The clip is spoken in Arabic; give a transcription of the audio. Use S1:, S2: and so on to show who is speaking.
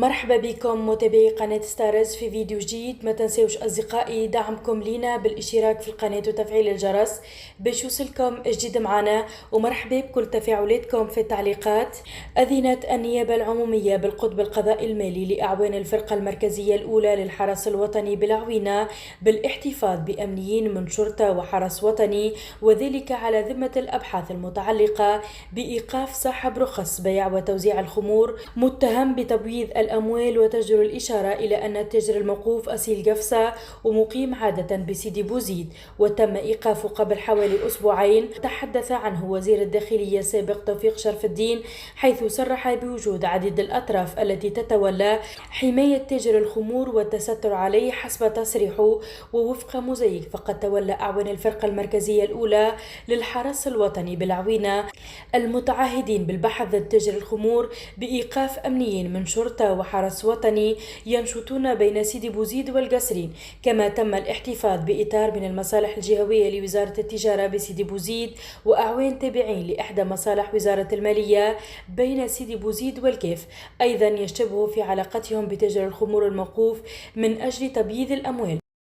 S1: مرحبا بكم متابعي قناة ستارز في فيديو جديد. ما تنسوش أصدقائي دعمكم لينا بالاشتراك في القناة وتفعيل الجرس باش يوصلكم جديد معنا، ومرحبا بكل تفاعلاتكم في التعليقات. أذنت النيابة العمومية بالقطب القضائي المالي لأعوان الفرقة المركزية الأولى للحرس الوطني بالعوينة بالاحتفاظ بأمنيين من شرطة وحرس وطني، وذلك على ذمة الأبحاث المتعلقة بإيقاف صاحب رخص بيع وتوزيع الخمور متهم بتبويض الأموال. وتجدر الإشارة إلى أن التاجر الموقوف أصيل قفصة ومقيم عادة بسيدي بوزيد، وتم إيقافه قبل حوالي أسبوعين. تحدث عنه وزير الداخلية السابق توفيق شرف الدين، حيث صرح بوجود عديد الأطراف التي تتولى حماية تاجر الخمور والتستر عليه حسب تصريحه. ووفق مزيك فقد تولى أعوان الفرقة المركزية الأولى للحرس الوطني بالعوينة المتعهدين بالبحث ضد تاجر الخمور بإيقاف أمنيين من شرطة وحرس وطني ينشطون بين سيدي بوزيد والقصرين. كما تم الاحتفاظ بإطار من المصالح الجهوية لوزارة التجارة بسيدي بوزيد وأعوان تابعين لإحدى مصالح وزارة المالية بين سيدي بوزيد والكيف، أيضا يشتبه في علاقتهم بتاجر الخمور الموقوف من أجل تبييض الأموال.